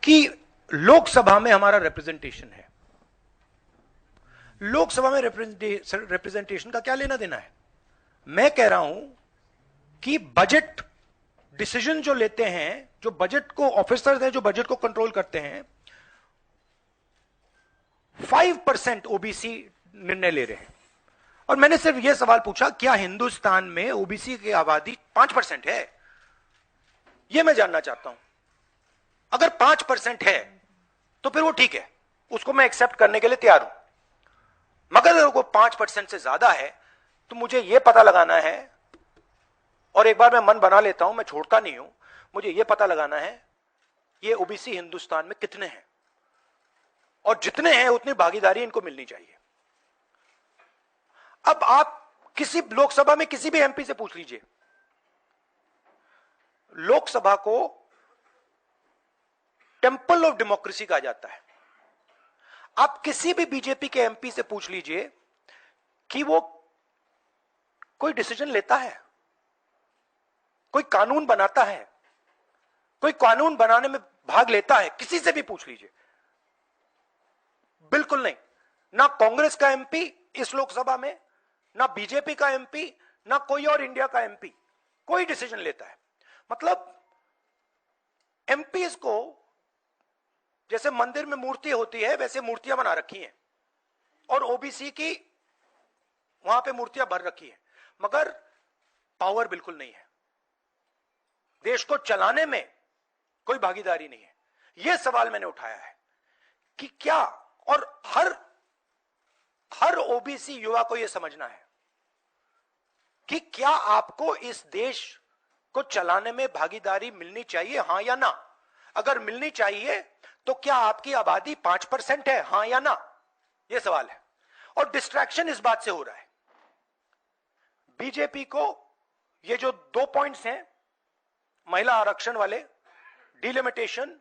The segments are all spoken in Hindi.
कि लोकसभा में हमारा रिप्रेजेंटेशन है। लोकसभा में रिप्रेजेंटेशन का क्या लेना देना है? मैं कह रहा हूं कि बजट डिसीजन जो लेते हैं, जो बजट को ऑफिसर्स हैं, जो बजट को कंट्रोल करते हैं, 5% ओबीसी निर्णय ले रहे हैं। और मैंने सिर्फ यह सवाल पूछा, क्या हिंदुस्तान में ओबीसी की आबादी 5% है? यह मैं जानना चाहता हूं। अगर 5% है तो फिर वो ठीक है, उसको मैं एक्सेप्ट करने के लिए तैयार हूं। मगर अगर वो 5% से ज्यादा है तो मुझे यह पता लगाना है, और एक बार मैं मन बना लेता हूं, मैं छोड़ता नहीं हूं, मुझे यह पता लगाना है ये ओबीसी हिंदुस्तान में कितने हैं, और जितने हैं उतनी भागीदारी इनको मिलनी चाहिए। अब आप किसी लोकसभा में किसी भी एमपी से पूछ लीजिए, लोकसभा को टेंपल ऑफ डेमोक्रेसी कहा जाता है। आप किसी भी बीजेपी के एमपी से पूछ लीजिए कि वो कोई डिसीजन लेता है, कोई कानून बनाता है, कोई कानून बनाने में भाग लेता है, किसी से भी पूछ लीजिए, बिल्कुल नहीं। ना कांग्रेस का एमपी इस लोकसभा में, ना बीजेपी का एमपी, ना कोई और इंडिया का एमपी कोई डिसीजन लेता है। मतलब एमपीज को जैसे मंदिर में मूर्ति होती है वैसे मूर्तियां बना रखी हैं, और ओबीसी की वहां पे मूर्तियां भर रखी है, मगर पावर बिल्कुल नहीं है। देश को चलाने में कोई भागीदारी नहीं है। यह सवाल मैंने उठाया है कि क्या, और हर ओबीसी युवा को यह समझना है कि क्या आपको इस देश को चलाने में भागीदारी मिलनी चाहिए, हां या ना? अगर मिलनी चाहिए तो क्या आपकी आबादी 5% है, हां या ना? यह सवाल है। और डिस्ट्रैक्शन इस बात से हो रहा है, बीजेपी को ये जो 2 पॉइंट्स हैं, महिला आरक्षण वाले, डिलिमिटेशन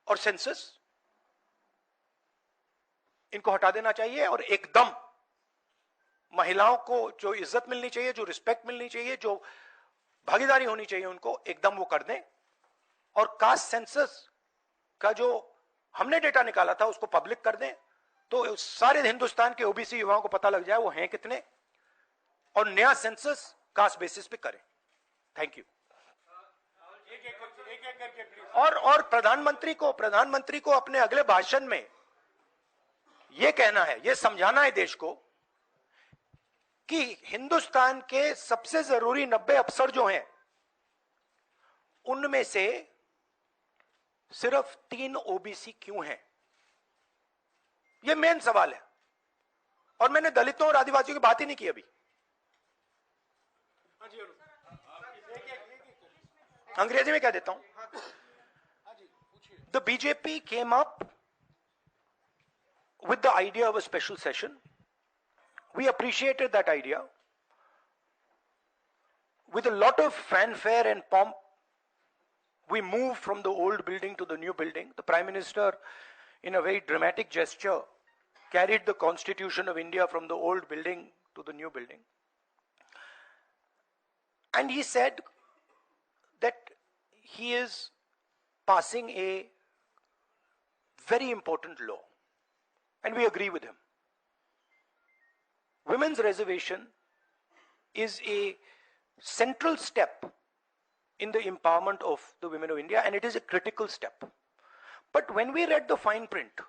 और सेंसस, इनको हटा देना चाहिए और एकदम महिलाओं को जो इज्जत मिलनी चाहिए, जो रिस्पेक्ट मिलनी चाहिए, जो भागीदारी होनी चाहिए, उनको एकदम वो कर दें। और कास्ट सेंसस का जो हमने डेटा निकाला था उसको पब्लिक कर दें, तो सारे हिंदुस्तान के ओबीसी युवाओं को पता लग जाए वो हैं कितने, और नया सेंसस कास्ट बेसिस पे करें। Thank you. और प्रधानमंत्री को अपने अगले भाषण में यह कहना है, यह समझाना है देश को कि हिंदुस्तान के सबसे जरूरी 90 अफसर जो हैं उनमें से सिर्फ 3 ओबीसी क्यों हैं? यह मेन सवाल है। और मैंने दलितों और आदिवासियों की बात ही नहीं की अभी। अंग्रेजी में कह देता हूं। The BJP came up with the idea of a special session. We appreciated that idea. With a lot of fanfare and pomp, we moved from the old building to the new building. The Prime Minister, in a very dramatic gesture, carried the Constitution of India from the old building to the new building. And he said that he is passing a very important law. And we agree with him. Women's reservation is a central step in the empowerment of the women of India, and it is a critical step. But when we read the fine print,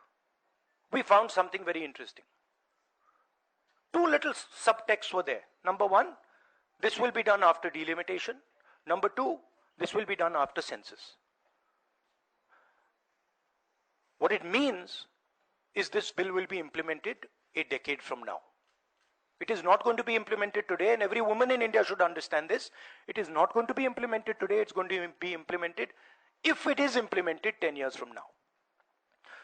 we found something very interesting. 2 little subtexts were there. Number 1, this will be done after delimitation. Number 2, this will be done after census. What it means is this bill will be implemented a decade from now. It is not going to be implemented today, and every woman in India should understand this. It is not going to be implemented today, it's going to be implemented, if it is implemented, 10 years from now.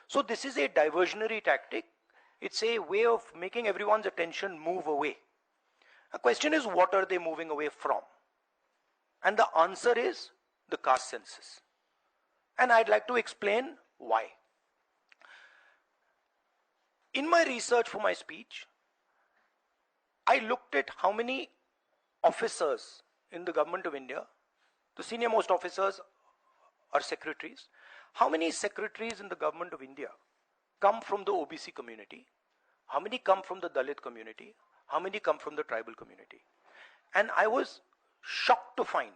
So this is a diversionary tactic. It's a way of making everyone's attention move away. The question is, what are they moving away from? And the answer is the caste census. And I'd like to explain why. In my research for my speech, I looked at how many officers in the government of India, the senior most officers or secretaries, how many secretaries in the government of India come from the OBC community? How many come from the Dalit community? How many come from the tribal community? And I was shocked to find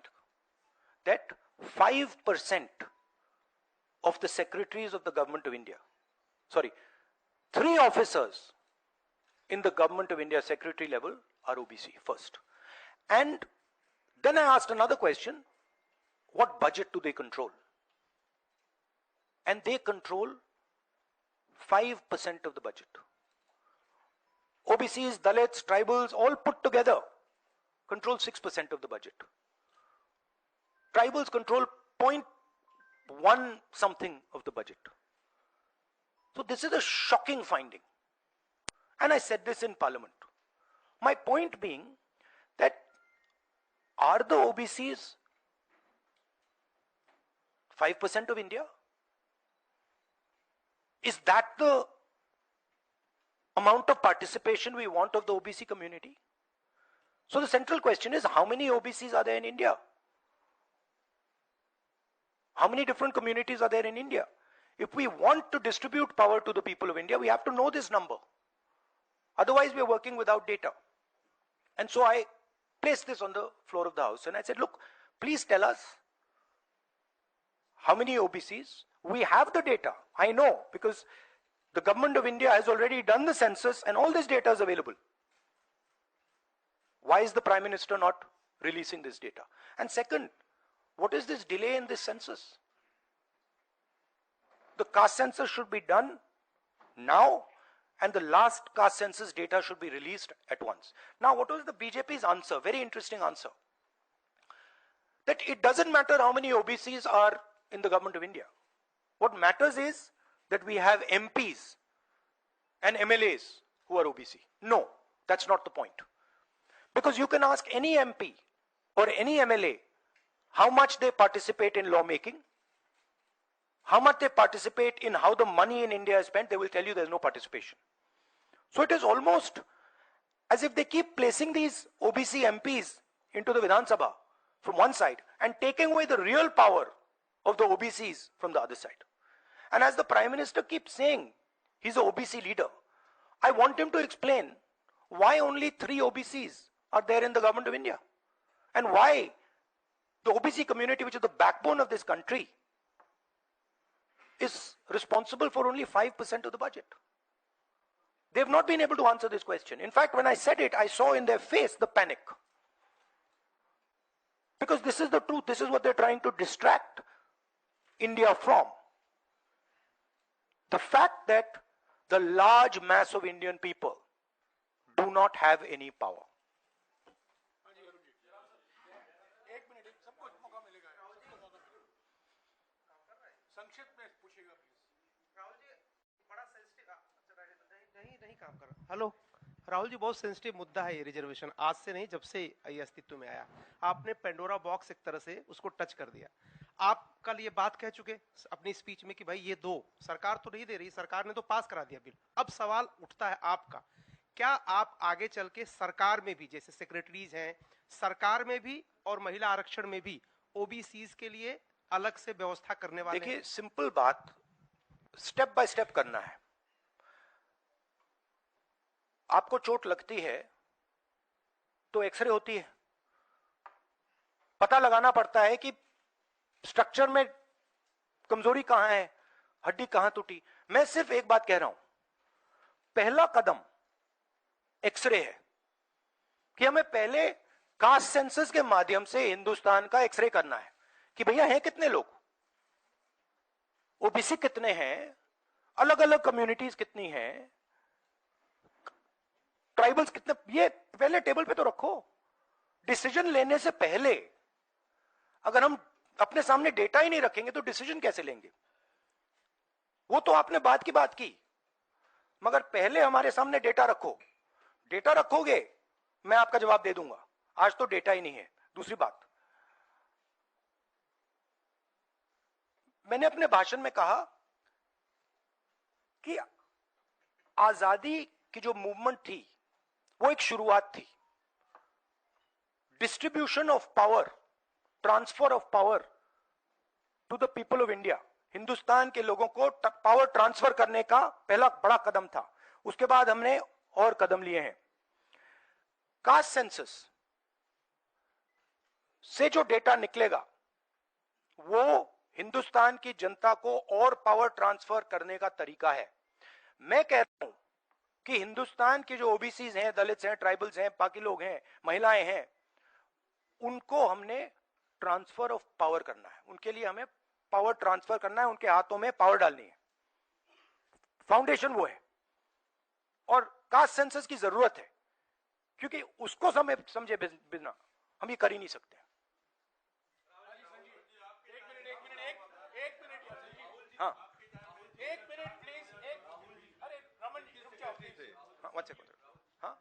that 5% of the secretaries of the government of India, 3 officers in the government of India secretary level are OBC first. And then I asked another question, what budget do they control? And they control 5% of the budget. OBCs, Dalits, tribals, all put together control 6% of the budget. Tribals control 0.1 something of the budget. So this is a shocking finding. And I said this in Parliament. My point being that are the OBCs 5% of India? Is that the amount of participation we want of the OBC community? So the central question is, how many OBCs are there in India? How many different communities are there in India? If we want to distribute power to the people of India, we have to know this number. Otherwise, we are working without data. And so I placed this on the floor of the House and I said, look, please tell us how many OBCs. We have the data. I know, because the government of India has already done the census and all this data is available. Why is the Prime Minister not releasing this data? And second, what is this delay in this census? The caste census should be done now, and the last caste census data should be released at once. Now, what was the BJP's answer? Very interesting answer. That it doesn't matter how many OBCs are in the government of India. What matters is that we have MPs and MLAs who are OBC. No, that's not the point. Because you can ask any MP or any MLA how much they participate in lawmaking, how much they participate in how the money in India is spent, they will tell you there's no participation. So it is almost as if they keep placing these OBC MPs into the Vidhan Sabha from one side and taking away the real power of the OBCs from the other side. And as the Prime Minister keeps saying, he's an OBC leader, I want him to explain why only 3 OBCs are there in the government of India. And why the OBC community, which is the backbone of this country, is responsible for only 5% of the budget. They've not been able to answer this question. In fact, when I said it, I saw in their face the panic. Because this is the truth, this is what they're trying to distract India from. The fact that the large mass of Indian people do not have any power. नहीं काम कर रहा। हेलो राहुल जी, बहुत सेंसिटिव मुद्दा है ये रिजर्वेशन। आज से नहीं, जब से ये अस्तित्व में आया, आपने पेंडोरा बॉक्स एक तरह से उसको टच कर दिया। आप कल ये बात कह चुके अपनी स्पीच में कि भाई ये दो सरकार तो नहीं दे रही, सरकार ने तो पास करा दिया बिल। अब सवाल उठता है आपका, क्या आप आगे चल के सरकार में भी, जैसे सेक्रेटरीज हैं, सरकार में भी और महिला आरक्षण में भी ओबीसीज के लिए अलग से व्यवस्था करने वाले? देखिए, सिंपल बात, स्टेप बाय स्टेप करना है। आपको चोट लगती है तो एक्सरे होती है, पता लगाना पड़ता है कि स्ट्रक्चर में कमजोरी कहां है, हड्डी कहां टूटी। मैं सिर्फ एक बात कह रहा हूं, पहला कदम एक्सरे है कि हमें पहले कास्ट सेंसस के माध्यम से हिंदुस्तान का एक्सरे करना है कि भैया हैं कितने लोग, ओबीसी कितने हैं, अलग अलग कम्युनिटीज कितनी हैं, ट्राइबल्स कितने, ये पहले टेबल पे तो रखो। डिसीजन लेने से पहले अगर हम अपने सामने डेटा ही नहीं रखेंगे तो डिसीजन कैसे लेंगे? वो तो आपने बात की बात की, मगर पहले हमारे सामने डेटा रखो। डेटा रखोगे मैं आपका जवाब दे दूंगा, आज तो डेटा ही नहीं है। दूसरी बात, मैंने अपने भाषण में कहा कि आजादी की जो मूवमेंट थी वो एक शुरुआत थी। Distribution of power, transfer of power to the people of India, Hindustan के लोगों को पावर ट्रांसफर करने का पहला बड़ा कदम था। उसके बाद हमने और कदम लिए हैं। कास्ट सेंसस से जो डेटा निकलेगा वो हिंदुस्तान की जनता को और पावर ट्रांसफर करने का तरीका है। मैं कह रहा हूं कि हिंदुस्तान के जो ओबीसीज हैं, दलित्स हैं, ट्राइबल्स हैं, बाकी लोग हैं, महिलाएं हैं, उनको हमने ट्रांसफर ऑफ पावर करना है। उनके लिए हमें पावर ट्रांसफर करना है, उनके हाथों में पावर डालनी है। फाउंडेशन वो है और कास्ट सेंसस की जरूरत है, क्योंकि उसको समझे बिना हम ये कर ही नहीं सकते। हाँ, एक मिनट प्लीज, अरे रमन जी रुक जाओ प्लीज। हाँ, वन सेकंड। हाँ,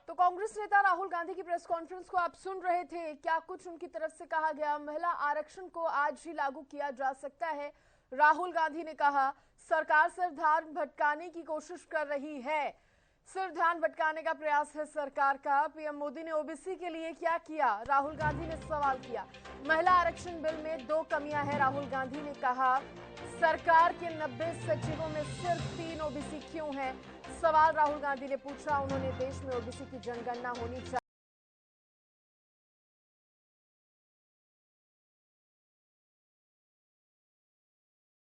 तो कांग्रेस नेता राहुल गांधी की प्रेस कॉन्फ्रेंस को आप सुन रहे थे। क्या कुछ उनकी तरफ से कहा गया? महिला आरक्षण को आज ही लागू किया जा सकता है, राहुल गांधी ने कहा। सरकार सिर्फ ध्यान भटकाने की कोशिश कर रही है, सिर्फ ध्यान भटकाने का प्रयास है सरकार का। पीएम मोदी ने ओबीसी के लिए क्या किया, राहुल गांधी ने सवाल किया। महिला आरक्षण बिल में 2 कमियां हैं, राहुल गांधी ने कहा। सरकार के 90 सचिवों में सिर्फ 3 ओबीसी क्यों हैं, सवाल राहुल गांधी ने पूछा। उन्होंने देश में ओबीसी की जनगणना होनी चाहिए।